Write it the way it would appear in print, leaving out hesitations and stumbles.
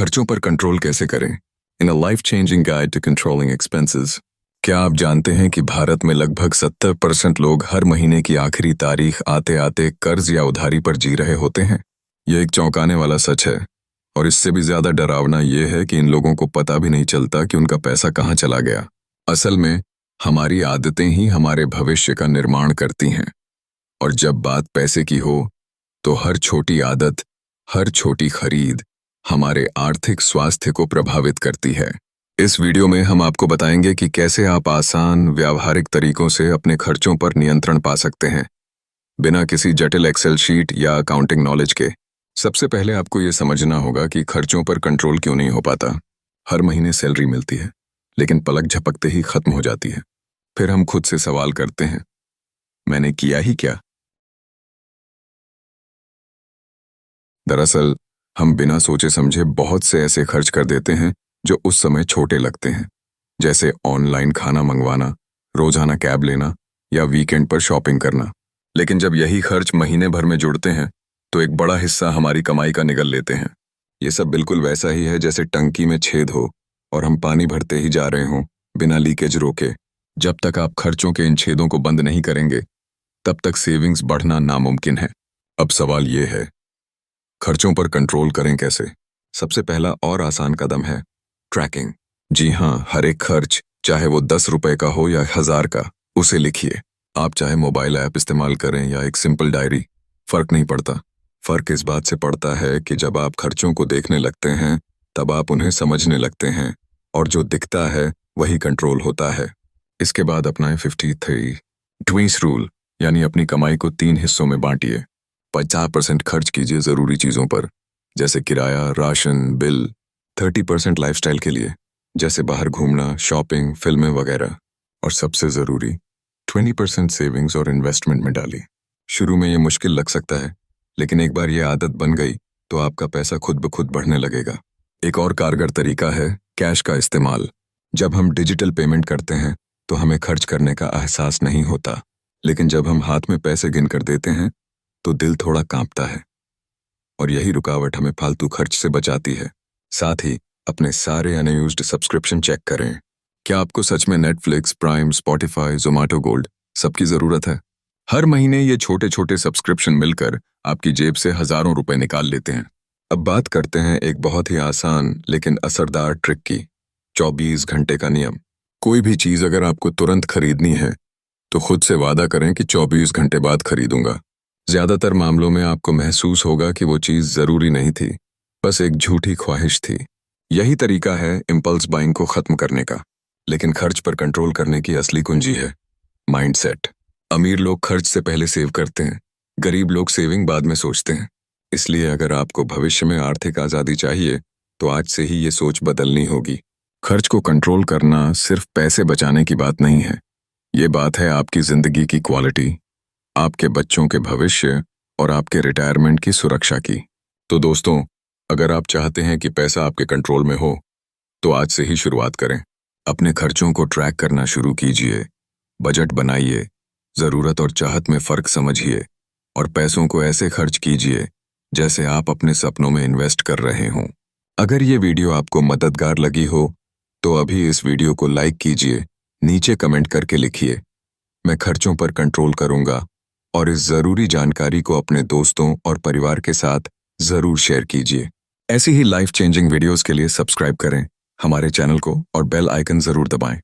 खर्चों पर कंट्रोल कैसे करें? In a life changing guide to controlling expenses. क्या आप जानते हैं कि भारत में लगभग 70% लोग हर महीने की आखिरी तारीख आते आते कर्ज या उधारी पर जी रहे होते हैं? यह एक चौंकाने वाला सच है, और इससे भी ज्यादा डरावना यह है कि इन लोगों को पता भी नहीं चलता कि उनका पैसा कहाँ चला गया। असल में हमारी आदतें ही हमारे भविष्य का निर्माण करती हैं, और जब बात पैसे की हो तो हर छोटी आदत, हर छोटी खरीद हमारे आर्थिक स्वास्थ्य को प्रभावित करती है। इस वीडियो में हम आपको बताएंगे कि कैसे आप आसान, व्यावहारिक तरीकों से अपने खर्चों पर नियंत्रण पा सकते हैं, बिना किसी जटिल एक्सेल शीट या अकाउंटिंग नॉलेज के। सबसे पहले आपको ये समझना होगा कि खर्चों पर कंट्रोल क्यों नहीं हो पाता। हर महीने सैलरी मिलती है, लेकिन पलक झपकते ही खत्म हो जाती है। फिर हम खुद से सवाल करते हैं, मैंने किया ही क्या? दरअसल हम बिना सोचे समझे बहुत से ऐसे खर्च कर देते हैं जो उस समय छोटे लगते हैं, जैसे ऑनलाइन खाना मंगवाना, रोजाना कैब लेना या वीकेंड पर शॉपिंग करना। लेकिन जब यही खर्च महीने भर में जुड़ते हैं तो एक बड़ा हिस्सा हमारी कमाई का निगल लेते हैं। ये सब बिल्कुल वैसा ही है जैसे टंकी में छेद हो और हम पानी भरते ही जा रहे हों बिना लीकेज रोके। जब तक आप खर्चों के इन छेदों को बंद नहीं करेंगे, तब तक सेविंग्स बढ़ना नामुमकिन है। अब सवाल ये है, खर्चों पर कंट्रोल करें कैसे? सबसे पहला और आसान कदम है ट्रैकिंग। जी हाँ, हर एक खर्च, चाहे वो 10 रुपए का हो या 1000 का, उसे लिखिए। आप चाहे मोबाइल ऐप इस्तेमाल करें या एक सिंपल डायरी, फर्क नहीं पड़ता। फर्क इस बात से पड़ता है कि जब आप खर्चों को देखने लगते हैं, तब आप उन्हें समझने लगते हैं, और जो दिखता है वही कंट्रोल होता है। इसके बाद अपनाएं 53-20 रूल, यानी अपनी कमाई को 3 हिस्सों में बांटिए। 50% खर्च कीजिए जरूरी चीजों पर, जैसे किराया, राशन, बिल। 30% लाइफस्टाइल के लिए, जैसे बाहर घूमना, शॉपिंग, फिल्में वगैरह। और सबसे जरूरी 20% सेविंग्स और इन्वेस्टमेंट में डालिए। शुरू में ये मुश्किल लग सकता है, लेकिन एक बार ये आदत बन गई तो आपका पैसा खुद ब खुद बढ़ने लगेगा। एक और कारगर तरीका है कैश का इस्तेमाल। जब हम डिजिटल पेमेंट करते हैं तो हमें खर्च करने का एहसास नहीं होता, लेकिन जब हम हाथ में पैसे गिन कर देते हैं तो दिल थोड़ा कांपता है, और यही रुकावट हमें फालतू खर्च से बचाती है। साथ ही अपने सारे अनयूज्ड सब्सक्रिप्शन चेक करें। क्या आपको सच में Netflix, prime, Spotify, Zomato gold सबकी जरूरत है? हर महीने ये छोटे छोटे सब्सक्रिप्शन मिलकर आपकी जेब से हजारों रुपए निकाल लेते हैं। अब बात करते हैं एक बहुत ही आसान लेकिन असरदार ट्रिक की, 24 घंटे का नियम। कोई भी चीज अगर आपको तुरंत खरीदनी है तो खुद से वादा करें कि 24 घंटे बाद खरीदूंगा। ज्यादातर मामलों में आपको महसूस होगा कि वो चीज जरूरी नहीं थी, बस एक झूठी ख्वाहिश थी। यही तरीका है इंपल्स बाइंग को खत्म करने का। लेकिन खर्च पर कंट्रोल करने की असली कुंजी है माइंडसेट। अमीर लोग खर्च से पहले सेव करते हैं, गरीब लोग सेविंग बाद में सोचते हैं। इसलिए अगर आपको भविष्य में आर्थिक आजादी चाहिए तो आज से ही ये सोच बदलनी होगी। खर्च को कंट्रोल करना सिर्फ पैसे बचाने की बात नहीं है, ये बात है आपकी जिंदगी की क्वालिटी, आपके बच्चों के भविष्य और आपके रिटायरमेंट की सुरक्षा की। तो दोस्तों, अगर आप चाहते हैं कि पैसा आपके कंट्रोल में हो, तो आज से ही शुरुआत करें। अपने खर्चों को ट्रैक करना शुरू कीजिए, बजट बनाइए, जरूरत और चाहत में फर्क समझिए, और पैसों को ऐसे खर्च कीजिए जैसे आप अपने सपनों में इन्वेस्ट कर रहे हों। अगर ये वीडियो आपको मददगार लगी हो तो अभी इस वीडियो को लाइक कीजिए, नीचे कमेंट करके लिखिए, मैं खर्चों पर कंट्रोल करूंगा, और इस जरूरी जानकारी को अपने दोस्तों और परिवार के साथ जरूर शेयर कीजिए। ऐसी ही लाइफ चेंजिंग वीडियोस के लिए सब्सक्राइब करें हमारे चैनल को और बेल आइकन जरूर दबाएं।